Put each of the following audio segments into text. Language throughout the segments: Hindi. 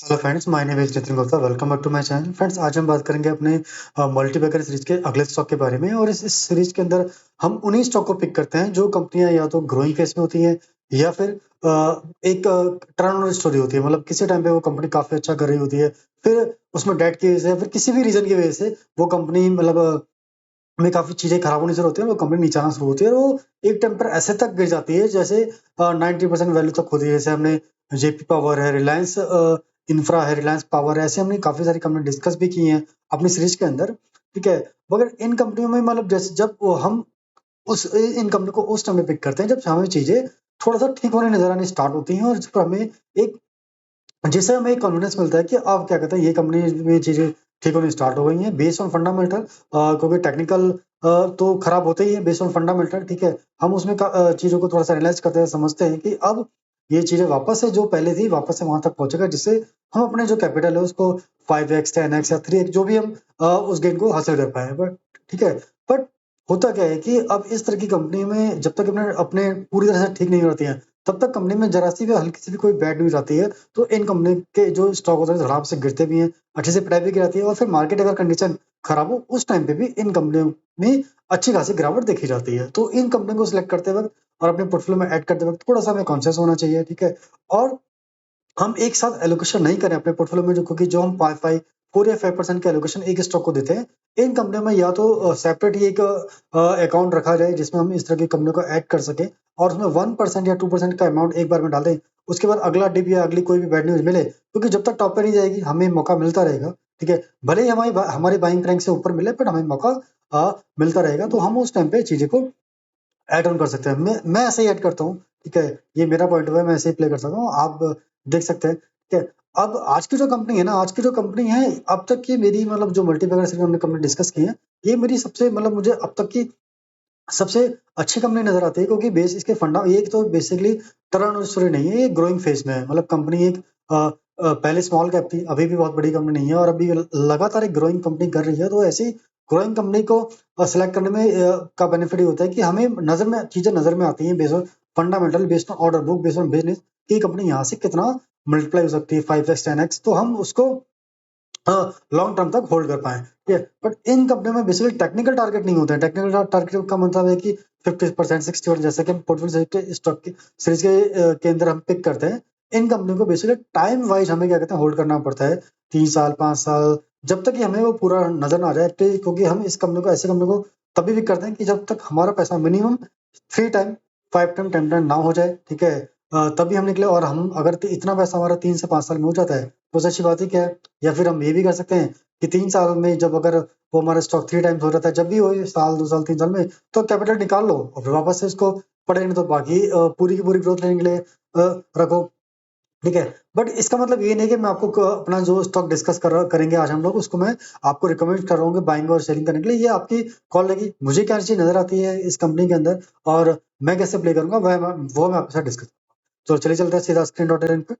Hello friends, my name is Nitin Gupta. Welcome back to my channel. Friends, आज हम बात करेंगे अपने मल्टीबैगर सीरीज के अगले स्टॉक के बारे में। और इस सीरीज के अंदर हम उन्हीं स्टॉक को पिक करते हैं जो कंपनियां या तो ग्रोइंग फेज में होती हैं या फिर एक टर्नओवर स्टोरी होती है। मतलब किसी टाइम पे वो कंपनी काफी अच्छा कर रही होती है, फिर उसमें डेट की वजह से या फिर किसी भी रीजन की वजह से वो कंपनी मतलब में काफ़ी चीज़ें खराब होनी शुरू होती है, वो कंपनी नीचे आना शुरू होती है और वो एक टाइम पर ऐसे तक गिर जाती है जैसे 90% वैल्यू तक होती है। जैसे हमने जेपी पावर है, रिलायंस इंफ्रा है, रिलायंस पावर है, ऐसे हमने काफ़ी सारी कंपनी डिस्कस भी की हैं अपनी सीरीज के अंदर, ठीक है? मगर इन कंपनियों में मतलब जैसे जब वो हम इन कंपनी को उस टाइम पे पिक करते हैं जब हमें चीज़ें थोड़ा-सा ठीक होने नज़र आनी स्टार्ट होती हैं और जिस पर हमें एक जिससे हमें एक कॉन्फिडेंस मिलता है कि अब क्या कहते हैं ये कंपनी में चीज़ें ठीक होनी स्टार्ट हो गई हैं बेस्ड ऑन फंडामेंटल। क्योंकि टेक्निकल तो खराब होते ही है बेस्ड ऑन फंडामेंटल, ठीक है? हम उसमें चीज़ों को थोड़ा-सा एनालाइज़ करते हैं, समझते हैं कि अब ये चीज़ें वापस से जो पहले थी वापस से वहाँ तक पहुँचेगा जिससे हम अपने जो कैपिटल है उसको 5x 10x या 3x जो भी हम उस गेन को हासिल कर पाएँ। बट ठीक है, बट होता क्या है कि अब इस तरह की कंपनी में जब तक अपने अपने पूरी तरह से ठीक नहीं होती हैं, तब तक कंपनी में ज़रा-सी भी हल्की-सी भी कोई बैड न्यूज़ आती है तो इन कंपनी के जो स्टॉक होते हैं धड़ाम से गिरते भी हैं, अच्छे से पिटाई भी की जाती है और फिर मार्केट अगर कंडीशन खराब हो उस टाइम पे भी इन कंपनियों में अच्छी खासी गिरावट देखी जाती है। तो इन कंपनियों को सिलेक्ट करते वक़्त और अपने पोर्टफोलियो में ऐड करते वक़्त थोड़ा-सा हमें कॉन्शियस होना चाहिए, ठीक है? और हम एक साथ एलोकेशन नहीं करें अपने पोर्टफोलियो में जो, क्योंकि जो हम 5 4 या 5% का एलोकेशन एक स्टॉक को देते हैं, इन कंपनियों में या तो सेपरेट ही एक अकाउंट रखा जाए जिसमें हम इस तरह की कंपनियों को ऐड कर सकें और उसमें 1% या 2% का अमाउंट एक बार में डाल दें। उसके बाद अगला डिप या अगली कोई भी बैड न्यूज़ मिले, क्योंकि जब तक टॉप पे नहीं जाएगी हमें मौका मिलता रहेगा, ठीक है? भले ही हमारी बाइंग रैंक से ऊपर मिले बट हमें मौका मिलता रहेगा, तो हम उस टाइम पे चीज़ें को ऐड ऑन कर सकते हैं। मैं ऐसे ही ऐड करता हूँ, ठीक है? ये मेरा पॉइंट ऑफ व्यू है, मैं ऐसे ही प्ले कर सकता हूँ, आप देख सकते हैं, ठीक है? अब आज की जो कंपनी है ना, आज की जो कंपनी है, अब तक की मेरी मतलब जो मल्टीबैगर से हमने कंपनी डिस्कस की है, ये मेरी सबसे मतलब मुझे अब तक की सबसे अच्छी कंपनी नज़र आती है, क्योंकि बेस इसके फंडा ये एक तो बेसिकली टर्न स्टोरी नहीं है, ये ग्रोइंग फेज़ में है। मतलब कंपनी एक पहले स्मॉल कैप थी, अभी भी बहुत बड़ी कंपनी नहीं है और अभी लगातार एक ग्रोइंग कंपनी कर रही है। तो ऐसी ग्रोइंग कंपनी को सेलेक्ट करने में का बेनिफिट ये होता है कि हमें नज़र में आती हैं based on fundamental, based on order book, based on business कि ये कंपनी यहाँ से कितना मल्टीप्लाई हो सकती है, 5x 10x, तो हम उसको लॉन्ग टर्म तक होल्ड कर पाएँ, ठीक है? बट इन कंपनियों में बेसिकली टेक्निकल टारगेट नहीं होते हैं। टेक्निकल टारगेट का मतलब है कि 50% 60% जैसे कि हम पोर्टफोलियो के स्टॉक की सीरीज के अंदर हम पिक करते हैं। इन कंपनियों को बेसिकली टाइम वाइज़ हमें क्या कहते हैं होल्ड करना पड़ता है, 3 साल, 5 साल, जब तक कि हमें वो पूरा नज़र ना आ जाए। क्योंकि हम इस कंपनी को ऐसी कंपनी को तभी पिक करते हैं कि जब तक हमारा पैसा मिनिमम 3 टाइम, 5 टाइम, 10 टाइम ना हो जाए, ठीक है? तभी हम निकले। और हम अगर इतना पैसा हमारा 3 से 5 साल में हो जाता है, तो उससे अच्छी बात ही क्या है? या फिर हम ये भी कर सकते हैं कि 3 साल में जब अगर वो हमारा स्टॉक 3 टाइम्स हो जाता है, जब भी हो ये साल, 2 साल, 3 साल में, तो कैपिटल निकाल लो और फिर वापस से इसको पड़े नहीं तो बाकी पूरी की पूरी ग्रोथ लेने के लिए रखो, ठीक है? बट इसका मतलब ये नहीं कि मैं आपको अपना जो स्टॉक डिस्कस करेंगे आज हम लोग, उसको मैं आपको रिकमेंड कर रहा हूँ कि बाइंग और सेलिंग करने के लिए। ये आपकी कॉल रहेगी। मुझे क्या चीज़ नज़र आती है इस कंपनी के अंदर और मैं कैसे प्ले करूँगा वो मैं आपके साथ डिस्कस। तो चलिए चलते हैं सीधा स्क्रीन डॉट इन पे।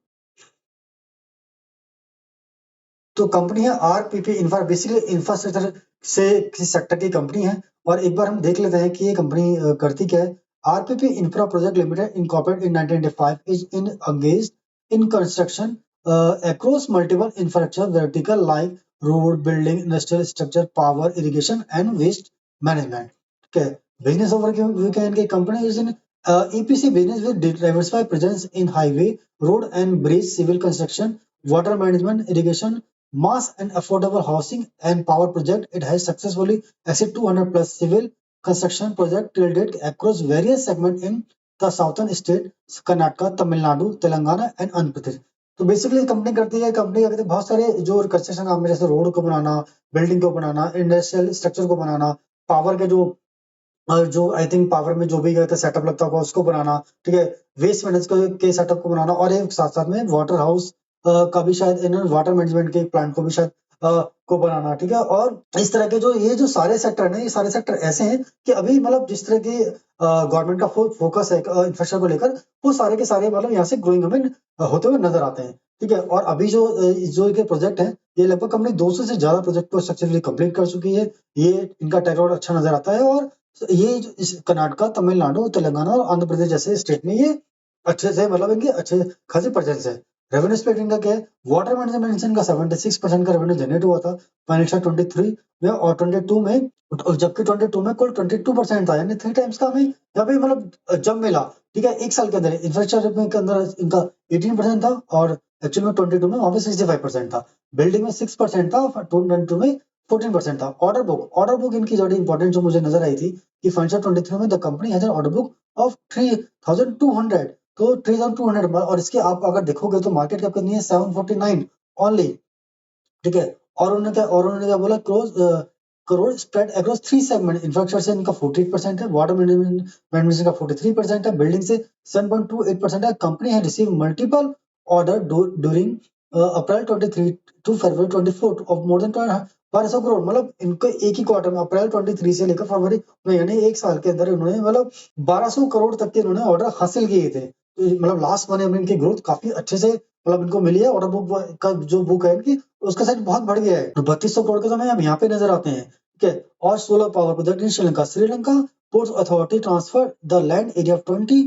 तो कंपनी है आरपीपी इंफ्रा, बेसिकली इंफ्रास्ट्रक्चर से किसी सेक्टर की कंपनी है। और एक बार हम देख लेते हैं कि ये कंपनी करती क्या है। RPP infra project limited incorporated in 1995 is in engaged in construction across multiple infrastructure vertical like road, building, industrial structure, power, irrigation and waste management. Okay, business overview we can get company is in EPC business with diversified presence in highway, road and bridge, civil construction, water management, irrigation, mass and affordable housing and power project. It has successfully achieved 200 plus civil construction project till date across various segments in the southern state, Karnataka, Tamil Nadu, Telangana and Andhra Pradesh. तो बेसिकली कंपनी करती है, कंपनी क्या कहते हैं बहुत सारे जो कंस्ट्रक्शन काम में, जैसे रोड को बनाना, बिल्डिंग को बनाना, इंडस्ट्रियल स्ट्रक्चर को बनाना, पावर के जो आई थिंक पावर में जो भी क्या कहते हैं सेटअप लगता होगा उसको बनाना, ठीक है? वेस्ट मैनेजमेंट के सेटअप को बनाना और एक साथ-साथ में वाटर हाउस का भी शायद इन्होंने वाटर मैनेजमेंट के प्लांट को भी शायद को बनाना, ठीक है? और इस तरह के जो सारे सेक्टर है ना, ये सारे सेक्टर ऐसे हैं कि अभी मतलब जिस तरह की गवर्नमेंट का फोकस है इंफ्रास्ट्रक्चर को लेकर, वो सारे के सारे मतलब यहाँ से ग्रोइंग हमें होते हुए नज़र आते हैं, ठीक है? और अभी जो इनके प्रोजेक्ट हैं, ये लगभग कंपनी 200 से ज़्यादा प्रोजेक्ट को सक्सेसफुली कंप्लीट कर चुकी है। ये इनका ट्रैक रिकॉर्ड अच्छा नज़र आता है और ये जो इस कर्नाटका, तमिलनाडु, तेलंगाना और आंध्र प्रदेश जैसे स्टेट में ये अच्छे से मतलब इनकी अच्छे खासी प्रेजेंस है। रेवेन्यू स्प्लिट इनका क्या है, वाटर मैनेजमेंट इनका 76% का रेवेन्यू जनरेट हुआ था फाइनेंशियल 23 में और 22 में, और जबकि 22 में कुल 22% था, यानी 3 टाइम्स का हमें यहाँ पे मतलब जंप मिला। ठीक है, एक साल के अंदर इंफ्रास्ट्रक्चर के अंदर इनका 18% था और एक्चुअल में 22 में वहां पे 65% था, बिल्डिंग में 6% था, 22 में 14% था। ऑर्डर बुक इनकी जो इंपॉर्टेंट जो मुझे नजर आई थी कि फाइनेंशियल 23 में the company has an order book of 3200, तो 3200, और इसके आप अगर देखोगे तो मार्केट कैप कितनी है, 749 ओनली। ठीक है, और उन्होंने क्या बोला, crore spread across 3 segment, infrastructure इनका 48% है, वाटर मैनेजमेंट का 43% है, बिल्डिंग से 7.28% है। कंपनी है receive multiple order during April 23 to February 24 of more than 1200 crore, मतलब इनको एक ही क्वार्टर में अप्रैल 23 से लेकर फरवरी में, यानी एक साल के अंदर इन्होंने मतलब 1200 करोड़ तक के इन्होंने ऑर्डर हासिल किए थे। तो मतलब लास्ट 1 ईयर में इनकी ग्रोथ काफी अच्छे से मतलब इनको मिली है। ऑर्डर बुक का जो बुक है इनकी, उसका साइज बहुत बढ़ गया है। तो 3200 करोड़ के तो हमें अब यहाँ पे नजर आते हैं। ठीक है, और solar power project in Sri Lanka ports authority transfer the land area of 20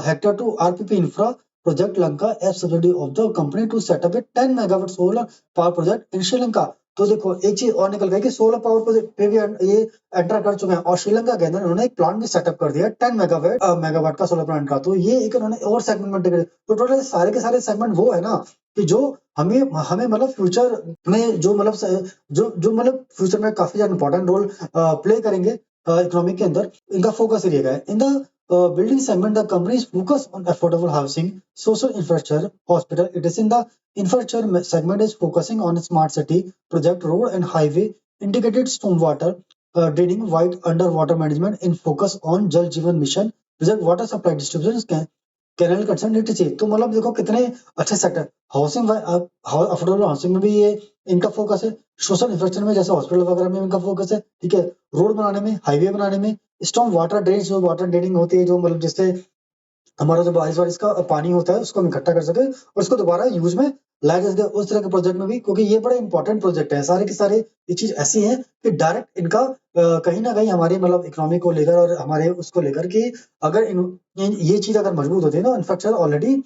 hectare to RPP infra project Lanka as subsidy of the company to set up a 10 megawatt solar power project in Sri Lanka. तो देखो एक चीज और निकल गई कि सोलर पावर प्रोजेक्ट पे भी ये एंटर कर चुके हैं, और श्रीलंका के अंदर उन्होंने एक प्लांट भी सेटअप कर दिया 10 मेगावाट का सोलर प्लांट का। तो ये एक उन्होंने और सेगमेंट में टिकट, तो टोटल सारे के सारे सेगमेंट वो है ना कि जो हमें हमें मतलब फ्यूचर में जो मतलब जो मतलब फ्यूचर में काफी ज्यादा इंपॉर्टेंट रोल प्ले करेंगे इकोनॉमी के अंदर, इनका फोकस एरिया है। In the building segment, the company is focused on affordable housing, social infrastructure, hospital. It is in the infrastructure segment is focusing on smart city project, road and highway, integrated stormwater draining, wide underwater management in focus on Jal Jeevan Mission, project water supply distribution, canal concern चाहिए। तो मतलब देखो कितने अच्छे सेक्टर, हाउसिंग अफोर्डेबल हाउसिंग में भी ये इनका फोकस है, सोशल इंफ्रास्ट्रक्चर में जैसे हॉस्पिटल वगैरह में इनका फोकस है। ठीक है, रोड बनाने में, हाईवे बनाने में, स्टॉर्म वाटर ड्रेन, जो वाटर ड्रेनिंग होती है, जो मतलब जिससे हमारा जो बारिश का पानी होता है उसको हम इकट्ठा कर सके और उसको दोबारा यूज में लाया जा सके, उस तरह के प्रोजेक्ट में भी, क्योंकि ये बड़े इंपॉर्टेंट प्रोजेक्ट है सारे के सारे। ये चीज ऐसी है कि डायरेक्ट इनका कहीं ना कहीं हमारी मतलब इकोनॉमी को लेकर और हमारे उसको लेकर कि अगर ये चीज अगर मजबूत होती है ना, इंफ्रास्ट्रक्चर ऑलरेडी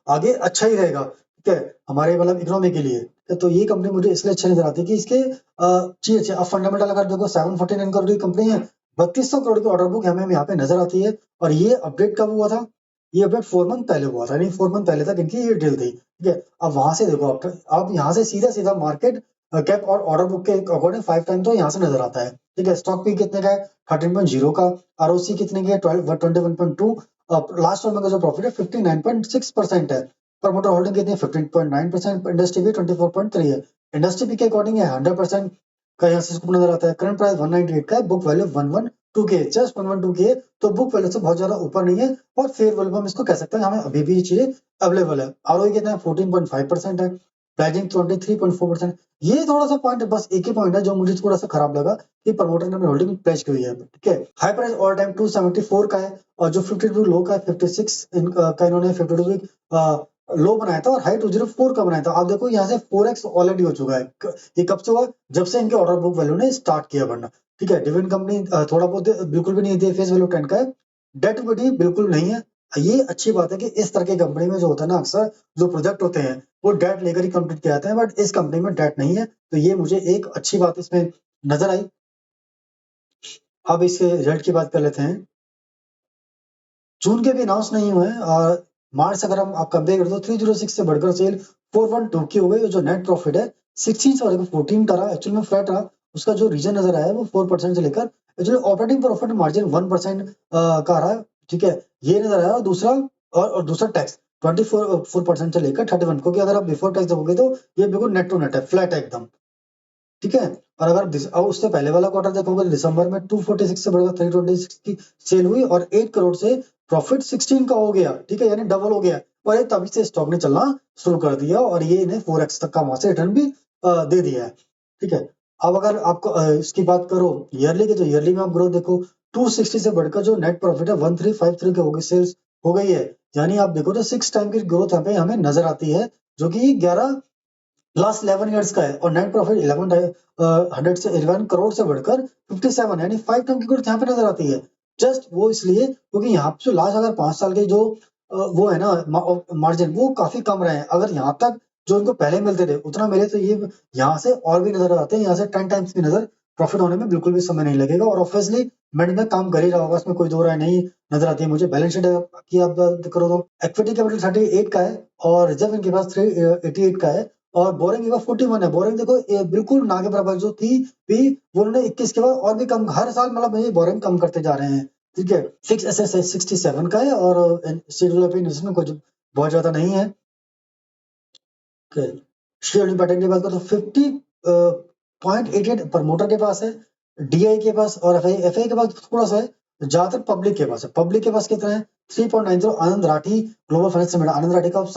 आगे अच्छा ही रहेगा। ठीक है, हमारे मतलब इकोनॉमी के लिए। तो ये कंपनी मुझे इसलिए अच्छी नजर आती है कि इसके चीज अच्छे, अब फंडामेंटल अगर देखो 749 करोड़ की कंपनी है, 3200 करोड़ की ऑर्डर बुक हमें यहाँ पे नजर आती है। और ये अपडेट कब हुआ था, ये अपडेट 4 मंथ पहले हुआ था, यानी 4 मंथ पहले तक इनकी ये डील थी। ठीक है, अब वहां से देखो, अब यहाँ से सीधा सीधा मार्केट कैप और ऑर्डर बुक के अकॉर्डिंग 5 टाइम तो यहाँ से नजर आता है। ठीक है, स्टॉक पी कितने का है, 13.0 का, आरओसी कितने की है, 21.2, लास्ट टाइम का जो प्रॉफिट है 59.6% है, प्रमोटर होल्डिंग कितनी है 15.9%, इंडस्ट्री भी 24.3 है, इंडस्ट्री भी के अकॉर्डिंग है 100% का यहाँ से इसको नजर आता है। करंट प्राइस 198 का है, बुक वैल्यू 112 के, जस्ट 112 के, तो बुक वैल्यू से बहुत ज्यादा ऊपर नहीं है, और फेयर वैल्यू हम इसको कह सकते हैं, हमें अभी भी ये चीजें अवेलेबल है। आरओई कितना है 14.5% है, प्राइसिंग 23.4%। ये थोड़ा सा पॉइंट, बस एक ही पॉइंट है जो मुझे थोड़ा सा खराब लगा कि प्रमोटर ने अपनी होल्डिंग प्लेज की हुई है। ठीक है, हाई प्राइस ऑल टाइम 274 का है, और जो 52 लो का है 56 का, इन्होंने 52 लो बनाया था और हाई 204 का बनाया था। आप देखो यहाँ से 4x ऑलरेडी हो चुका है। ये कब से हुआ, जब से इनके ऑर्डर बुक वैल्यू ने स्टार्ट किया बनना। ठीक है, डिविडेंड कंपनी थोड़ा बहुत बिल्कुल भी नहीं दी, फेस वैल्यू 10 का है, डेट इक्विटी बिल्कुल नहीं है। ये अच्छी बात है कि इस तरह की कंपनी में जो होता है ना, अक्सर जो प्रोजेक्ट होते हैं वो डेट लेकर ही कंप्लीट किए जाते हैं, बट इस कंपनी में डेट नहीं है, तो ये मुझे एक अच्छी बात इसमें नजर आई। अब इसके रिजल्ट की बात कर लेते हैं। जून के भी अनाउंस नहीं हुए हैं, और मार्च अगर हम आप कंपेयर करें तो 306 से बढ़कर सेल 412 की हो गई, और जो नेट प्रॉफिट है 16 से बढ़कर 14 का रहा, एक्चुअल में फ्लैट रहा। उसका जो रीजन नजर आया है वो 4% से लेकर एक्चुअली ऑपरेटिंग प्रॉफिट मार्जिन 1% का रहा। ठीक है, ये नजर आया। दूसरा और दूसरा टैक्स 24% से लेकर 31, क्योंकि अगर आप बिफोर टैक्स देखोगे तो ये बिल्कुल नेट टू नेट है, फ्लैट है एकदम। ठीक है, और अगर और उससे पहले वाला क्वार्टर देखोगे तो दिसंबर में 246 से बढ़कर 326 की सेल हुई, और 8 करोड़ से प्रॉफिट 16 का हो गया। ठीक है, यानी डबल हो गया, और ये तभी से स्टॉक ने चलना शुरू कर दिया, और ये इन्हें 4x तक का वहां से रिटर्न भी दे दिया है। ठीक है, अब अगर आपको इसकी बात करो ईयरली की, तो ईयरली में आप ग्रोथ देखो 260 से बढ़कर जो नेट प्रॉफिट है 1353 की हो गई, सेल्स हो गई है। यानी आप देखो तो 6 टाइम की ग्रोथ यहाँ पे हमें नजर आती है, जो कि 11 लास्ट 11 ईयर्स का है, और नेट प्रॉफिट 11 करोड़ से बढ़कर 57, यानी 5 टाइम की ग्रोथ यहाँ पे नजर आती है। जस्ट वो इसलिए क्योंकि यहाँ पे जो लास्ट अगर 5 साल के जो वो है ना मार्जिन वो काफ़ी कम रहे हैं। अगर यहाँ तक जो उनको पहले मिलते थे उतना मिले तो ये यहाँ से और भी नज़र आते हैं, यहाँ से 10 टाइम्स की नज़र प्रॉफ़िट होने में बिल्कुल भी समय नहीं लगेगा और ऑब्वियसली मैनेजमेंट काम कर ही रहा होगा, इसमें कोई दो राय नहीं नज़र आती है मुझे। बैलेंस शीट की आप बात करो तो इक्विटी कैपिटल 38 का है और रिजर्व इनके पास 88 का है और बोरिंग इनका 41 है। बोरिंग देखो बिल्कुल ना के बराबर जो थी भी वो उन्होंने 21 के बाद और भी कम हर साल मतलब ये बोरिंग कम करते जा रहे हैं। ठीक है, फिक्स एसेट्स है 67 का है और शेड्यूल ऑफ इन्वेस्टमेंट कुछ बहुत ज़्यादा नहीं है। शेयर होल्डिंग पैटर्न की बात करें तो 50.88 प्रमोटर के पास है, डीआई के पास और एफआई के पास थोड़ा सा है, ज्यादातर पब्लिक के पास है। पब्लिक के पास कितना है 3.90। आनंद राठी ग्लोबल फाइनेंस लिमिटेड, आनंद राठी का आप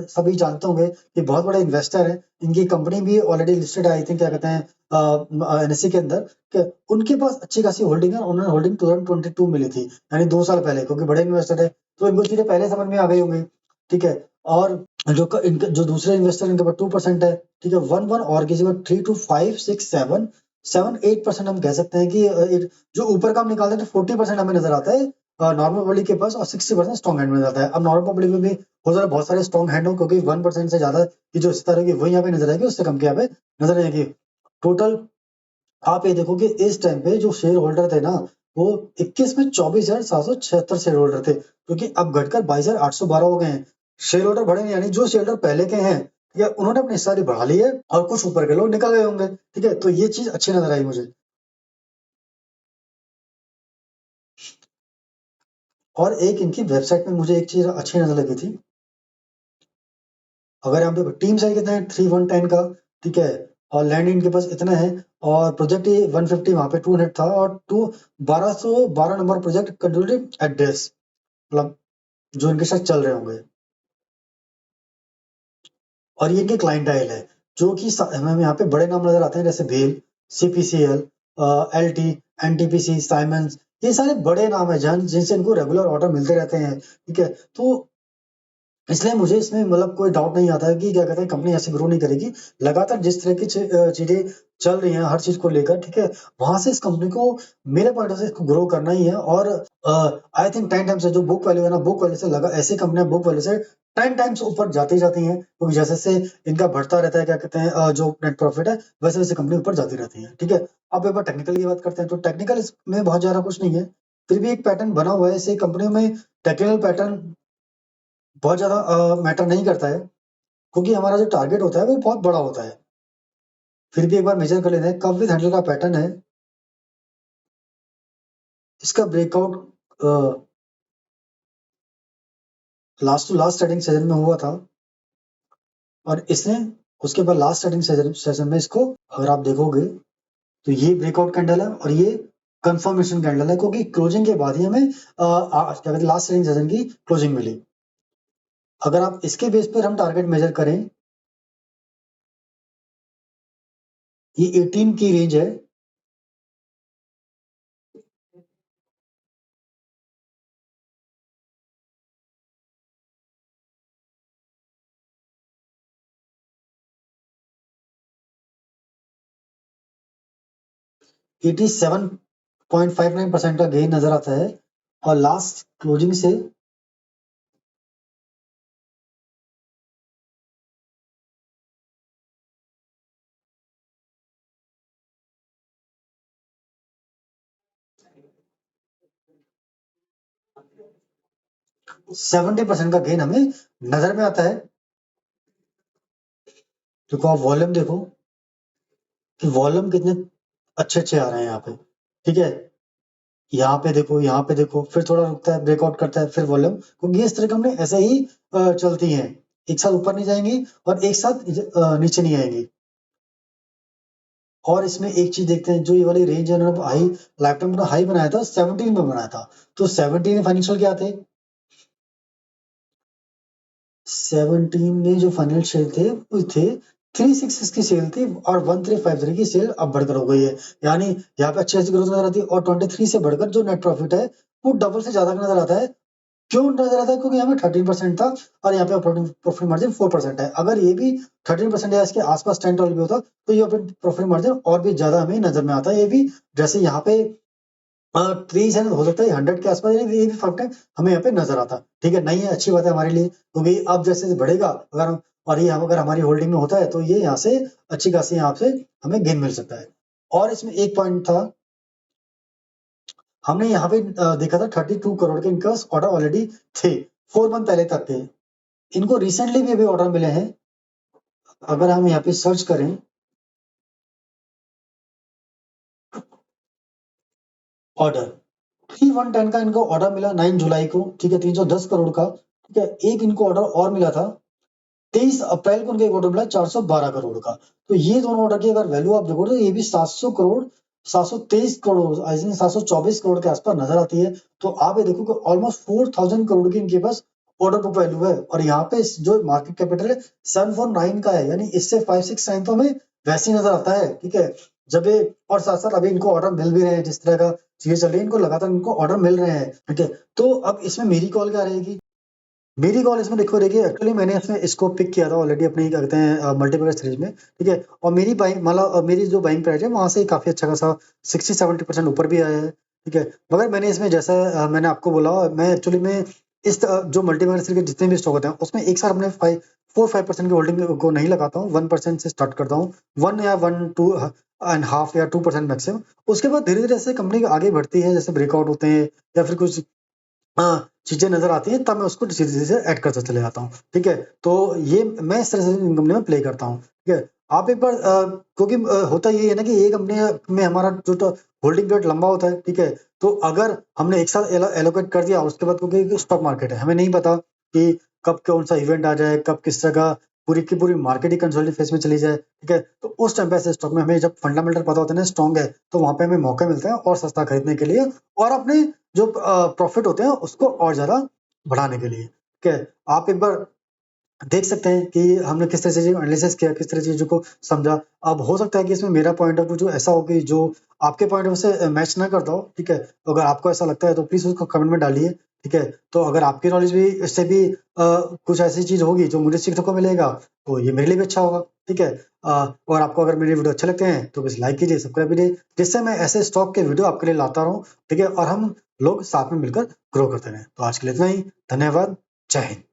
सभी जानते होंगे कि बहुत बड़े इन्वेस्टर है। इनकी कंपनी भी ऑलरेडी लिस्टेड है, आई थिंक क्या कहते हैं एनएससी के अंदर उनके पास अच्छी खासी होल्डिंग है। उन्होंने होल्डिंग 2022 में ली थी, यानी 2 साल पहले, क्योंकि बड़े इन्वेस्टर है तो इनको चीजें पहले समझ में आ गई होंगी। ठीक है, और जो दूसरे इन्वेस्टर इनके पास 2% है। ठीक है, 1 और किसी को 3 to 5 6 7 7 8% हम कह सकते हैं कि जो ऊपर का हम निकालते हैं तो 40% हमें नजर आता है नॉर्मल पब्लिक के पास और 60% स्ट्रॉन्ग हैंड में जाता है। अब नॉर्मल पब्लिक में भी हो सकता है बहुत सारे स्ट्रॉन्ग हैंड हो, क्योंकि 1% से ज्यादा की जो स्तर है वो यहाँ पे नजर आएगी, उससे कम के यहाँ पे नजर आएगी। टोटल आप ये देखो कि इस टाइम पे जो शेयर होल्डर थे ना वो 21 में 24,776 शेयर होल्डर थे, क्योंकि अब घटकर 22,812 हो गए हैं। शेयर होल्डर बढ़े नहीं, यानी जो शेयर होल्डर पहले के हैं ठीक है उन्होंने अपनी हिस्सेदारी बढ़ा ली है और कुछ ऊपर के लोग निकल गए होंगे। ठीक है, तो ये चीज अच्छी नजर आई मुझे। और एक इनकी वेबसाइट में मुझे एक चीज अच्छी नजर लगी थी। अगर आप देखो टीम साइज कितना है 3110 का। ठीक है, और लैंड इनके पास इतना है और प्रोजेक्ट ये 150 वहां पे 200 था और 1212 नंबर प्रोजेक्ट कंट्रोल्ड एड्रेस, मतलब जो इनके साथ चल रहे होंगे। और ये इनके क्लाइंटाइल है जो कि हमें यहाँ पे बड़े नाम नजर आते हैं, जैसे भेल, सीपीसीएल, एलटी, एनटीपीसी, साइमंस। ये सारे बड़े नाम है जन जिनसे इनको रेगुलर ऑर्डर मिलते रहते हैं। ठीक है, तो इसलिए मुझे इसमें मतलब कोई डाउट नहीं आता है कि क्या कहते हैं कंपनी ऐसे ग्रो नहीं करेगी। लगातार जिस तरह की चीजें चल रही हैं हर चीज को लेकर, ठीक है, वहां से इस कंपनी को मेरे पॉइंट से इसको ग्रो करना ही है। और आई थिंक 10 टाइम्स से जो बुक वैल्यू है ना, बुक वैल्यू से लगा ऐसी कंपनियां बुक वैल्यू से 10 टाइम्स ऊपर जाती जाती हैं, क्योंकि जैसे जैसे इनका बढ़ता रहता है क्या कहते हैं जो नेट प्रॉफिट है, वैसे वैसे कंपनी ऊपर जाती रहती है। ठीक है, अब एक बार टेक्निकल की बात करते हैं तो टेक्निकल इसमें बहुत ज्यादा कुछ नहीं है, फिर भी एक पैटर्न बना हुआ है। ऐसे कंपनियों में टेक्निकल पैटर्न बहुत ज़्यादा मैटर नहीं करता है, क्योंकि हमारा जो टारगेट होता है वो बहुत बड़ा होता है। फिर भी एक बार मेजर कर लेते हैं, कप विद हैंडल का पैटर्न है। इसका breakout last to last trading session में हुआ था और इसने उसके बाद लास्ट ट्रेडिंग सेशन में इसको अगर आप देखोगे तो ये ब्रेकआउट कैंडल है और ये कंफर्मेशन कैंडल है, क्योंकि क्लोजिंग के बाद ही हमें क्या कहते हैं लास्ट ट्रेडिंग सेशन की क्लोजिंग मिली। अगर आप इसके बेस पर हम टारगेट मेजर करें, ये 18 की रेंज है। 87.59% का गेन नजर आता है और लास्ट क्लोजिंग से 70% का गेन हमें नजर में आता है। देखो आप वॉल्यूम देखो कि वॉल्यूम कितने अच्छे अच्छे आ रहे हैं यहाँ पे। ठीक है, यहाँ पे देखो फिर थोड़ा रुकता है, ब्रेकआउट करता है, फिर वॉल्यूम, क्योंकि इस तरह की कंपनी ऐसे ही चलती हैं, एक साथ ऊपर नहीं जाएंगी और एक साथ नीचे नहीं आएंगी। और इसमें एक चीज देखते हैं, जो ये वाली रेंज है उन्होंने हाई लाइफ टाइम हाई बनाया था 17 में बनाया था, तो 17 फाइनेंशियल क्या थे 17 में जो फाइनेंशियल थे वो थे 366 की सेल थी और 1353 की सेल अब बढ़कर हो गई है, यानी यहाँ पे अच्छी अच्छी ग्रोथ नजर आती है। और 23 से बढ़कर जो नेट प्रॉफिट है वो डबल से ज्यादा का नजर आता है। क्यों नजर आता है, क्योंकि यहाँ पे 13% था और यहाँ पे ऑपरेटिंग प्रॉफिट मार्जिन 4% है। अगर ये भी 13% या इसके आसपास 10 भी होता तो ये प्रॉफिट मार्जिन और भी ज्यादा हमें नजर में आता है। ये भी जैसे यहाँ पे 3 हो सकता है 100 के आसपास, ये भी फैक्ट है, हमें यहाँ पे नज़र आता है। ठीक है? नहीं है, अच्छी बात है हमारे लिए, क्योंकि अब जैसे बढ़ेगा अगर हम, और ये अगर हमारी होल्डिंग में होता है, तो ये यहाँ से अच्छी खासी यहाँ से हमें गेन मिल सकता है। और इसमें एक पॉइंट था, हमने यहाँ पे देखा था 32 करोड़ के इनके पास ऑर्डर ऑलरेडी थे, 4 मंथ पहले तक के। इनको रिसेंटली भी अभी ऑर्डर मिले हैं। अगर हम यहाँ पे सर्च करें, ऑर्डर 3110 का इनको ऑर्डर मिला 9 जुलाई को, ठीक है, 310 करोड़ का, ठीक है। एक इनको ऑर्डर और मिला था 23 अप्रैल को, उनको एक ऑर्डर मिला 412 करोड़ का। तो ये दोनों ऑर्डर की अगर वैल्यू आप देखो तो ये भी 700 करोड़, 723 करोड़, आई थिंक 724 करोड़ के आसपास नजर आती है। तो आप ये देखो कि ऑलमोस्ट 4000 करोड़ की इनके पास ऑर्डर बुक वैल्यू है, और यहाँ पे जो मार्केट कैपिटल है 749 का है, यानी इससे 5-6 टाइम तो हमें वैसे ही नजर आता है। ठीक है, जब ये, और साथ साथ अभी इनको ऑर्डर मिल भी रहे हैं, जिस तरह का चीजें चल रही है, इनको लगातार इनको ऑर्डर मिल रहे हैं। ठीक है, तो अब इसमें मेरी कॉल क्या रहेगी? मेरी कॉल इसमें देखो, देखिए एक्चुअली मैंने इसमें इसको पिक किया था ऑलरेडी अपनी, क्या कहते हैं, मल्टीप्लेयर सीरीज में। ठीक है, और मेरी बाइंग मतलब मेरी जो बाइंग प्राइस है वहां से काफी अच्छा खासा 60-70% ऊपर भी आया है। ठीक है, मगर मैंने इसमें जैसा मैंने आपको बोला, मैं एक्चुअली में इस जो मल्टीप्लेयर सीरीज के जितने भी स्टॉक होते हैं उसमें एक साथ अपने 4-5% की होल्डिंग को नहीं लगाता हूँ, 1% से स्टार्ट करता हूँ, 1 या 1, 2 एंड हाफ या 2% मैक्सिमम। उसके बाद धीरे धीरे ऐसे कंपनी आगे बढ़ती है, जैसे ब्रेकआउट होते हैं या फिर कुछ चीज़ें नज़र आती हैं, तब मैं उसको धीरे-धीरे ऐड करता चले जाता हूँ, ठीक है? तो ये मैं इस तरह से इन कंपनी में प्ले करता हूँ, ठीक है? आप एक बार क्योंकि होता ये है ना कि ये कंपनी में हमारा जो तो होल्डिंग पीरियड लंबा होता है, ठीक है? तो अगर हमने एक साथ एलोकेट कर दिया, उसके बाद क्योंकि स्टॉक मार्केट है, हमें नहीं पता कि कब कौन-सा इवेंट आ जाए, कब किस तरह का पूरी की पूरी मार्केट ही कंसोलिडेट फेज़ में चली जाए, ठीक है? तो उस टाइम पे ऐसे स्टॉक में हमें जब फंडामेंटल पता होता है ना स्ट्रॉन्ग है, तो वहाँ पे हमें मौका मिलता है और सस्ता खरीदने के लिए, और अपने जो प्रॉफिट होते हैं उसको और ज़्यादा बढ़ाने के लिए, ठीक है? आप एक बार देख सकते हैं कि हमने किस तरह से चीज़ें एनालिसिस किया, किस तरह चीज़ों को समझा। अब हो सकता है कि इसमें मेरा पॉइंट ऑफ व्यू जो ऐसा हो कि जो आपके पॉइंट ऑफ व्यू से मैच ना करता हो, ठीक है? तो अगर आपको ऐसा लगता है तो प्लीज़ उसको कमेंट में डालिए, ठीक है? तो अगर आपकी नॉलेज भी इससे भी कुछ ऐसी चीज़ होगी जो मुझे सीखने को मिलेगा, तो ये मेरे लिए भी अच्छा होगा, ठीक है? और आपको अगर मेरे वीडियो अच्छे लगते हैं तो बस लाइक कीजिए, सब्सक्राइब कीजिए, जिससे मैं ऐसे स्टॉक के वीडियो आपके लिए लाता रहूँ, ठीक है? और हम लोग साथ में मिलकर ग्रो करते रहें। तो आज के लिए इतना ही। धन्यवाद। जय हिंद।